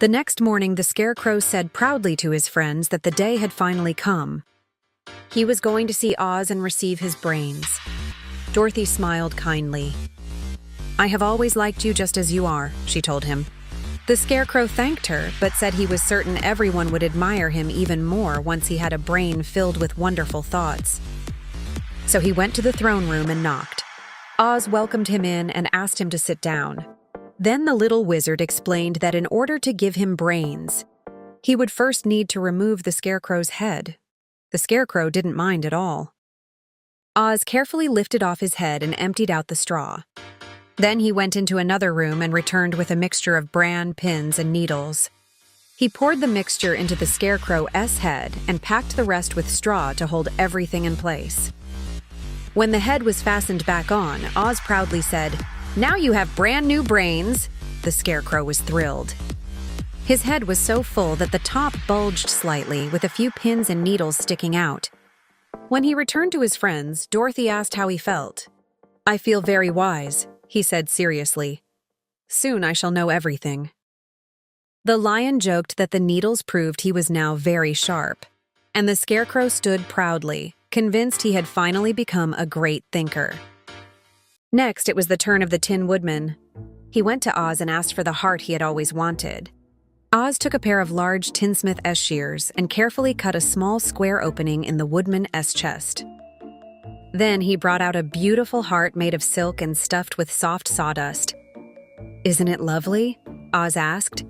The next morning, the Scarecrow said proudly to his friends that the day had finally come. He was going to see Oz and receive his brains. Dorothy smiled kindly. "I have always liked you just as you are," she told him. The Scarecrow thanked her, but said he was certain everyone would admire him even more once he had a brain filled with wonderful thoughts. So he went to the throne room and knocked. Oz welcomed him in and asked him to sit down. Then the little wizard explained that in order to give him brains, he would first need to remove the Scarecrow's head. The Scarecrow didn't mind at all. Oz carefully lifted off his head and emptied out the straw. Then he went into another room and returned with a mixture of bran, pins, and needles. He poured the mixture into the Scarecrow's head and packed the rest with straw to hold everything in place. When the head was fastened back on, Oz proudly said, "Now you have brand new brains." The Scarecrow was thrilled. His head was so full that the top bulged slightly, with a few pins and needles sticking out. When he returned to his friends, Dorothy asked how he felt. "I feel very wise," he said seriously. "Soon I shall know everything." The lion joked that the needles proved he was now very sharp, and the Scarecrow stood proudly, convinced he had finally become a great thinker. Next, it was the turn of the Tin Woodman. He went to Oz and asked for the heart he had always wanted. Oz took a pair of large tinsmith shears and carefully cut a small square opening in the woodman's chest. Then he brought out a beautiful heart made of silk and stuffed with soft sawdust. "Isn't it lovely?" Oz asked.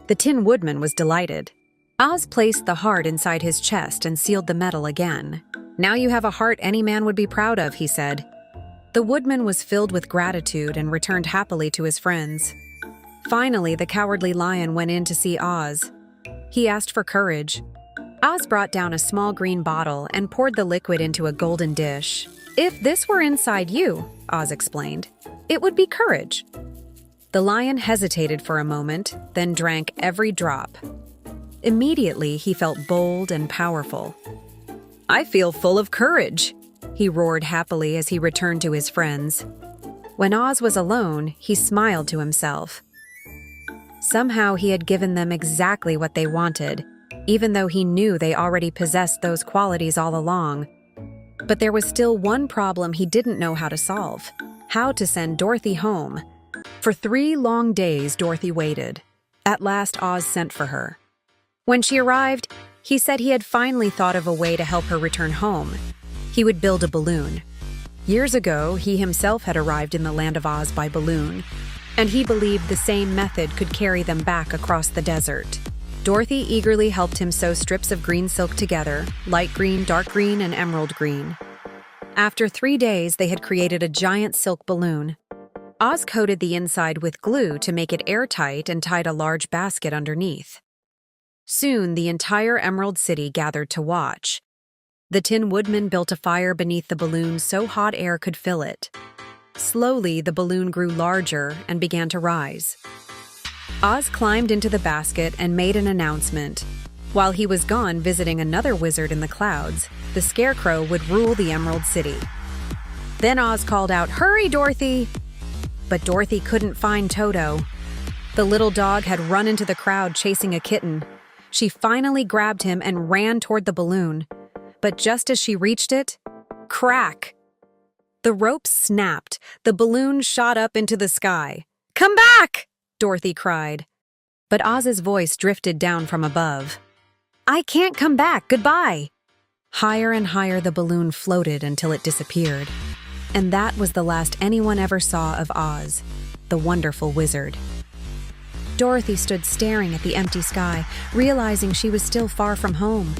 The Tin Woodman was delighted. Oz placed the heart inside his chest and sealed the metal again. "Now you have a heart any man would be proud of," he said. The woodman was filled with gratitude and returned happily to his friends. Finally, the Cowardly Lion went in to see Oz. He asked for courage. Oz brought down a small green bottle and poured the liquid into a golden dish. "If this were inside you," Oz explained, "it would be courage." The lion hesitated for a moment, then drank every drop. Immediately, he felt bold and powerful. "I feel full of courage," he roared happily as he returned to his friends. When Oz was alone, he smiled to himself. Somehow he had given them exactly what they wanted, even though he knew they already possessed those qualities all along. But there was still one problem he didn't know how to solve: how to send Dorothy home. For 3 long days, Dorothy waited. At last, Oz sent for her. When she arrived, he said he had finally thought of a way to help her return home. He would build a balloon. Years ago, he himself had arrived in the land of Oz by balloon, and he believed the same method could carry them back across the desert. Dorothy eagerly helped him sew strips of green silk together, light green, dark green, and emerald green. After 3 days, they had created a giant silk balloon. Oz coated the inside with glue to make it airtight and tied a large basket underneath. Soon, the entire Emerald City gathered to watch. The Tin Woodman built a fire beneath the balloon so hot air could fill it. Slowly, the balloon grew larger and began to rise. Oz climbed into the basket and made an announcement. While he was gone visiting another wizard in the clouds, the Scarecrow would rule the Emerald City. Then Oz called out, "Hurry, Dorothy!" But Dorothy couldn't find Toto. The little dog had run into the crowd chasing a kitten. She finally grabbed him and ran toward the balloon. But just as she reached it, crack! The rope snapped. The balloon shot up into the sky. "Come back!" Dorothy cried. But Oz's voice drifted down from above. "I can't come back. Goodbye." Higher and higher the balloon floated until it disappeared. And that was the last anyone ever saw of Oz, the wonderful wizard. Dorothy stood staring at the empty sky, realizing she was still far from home.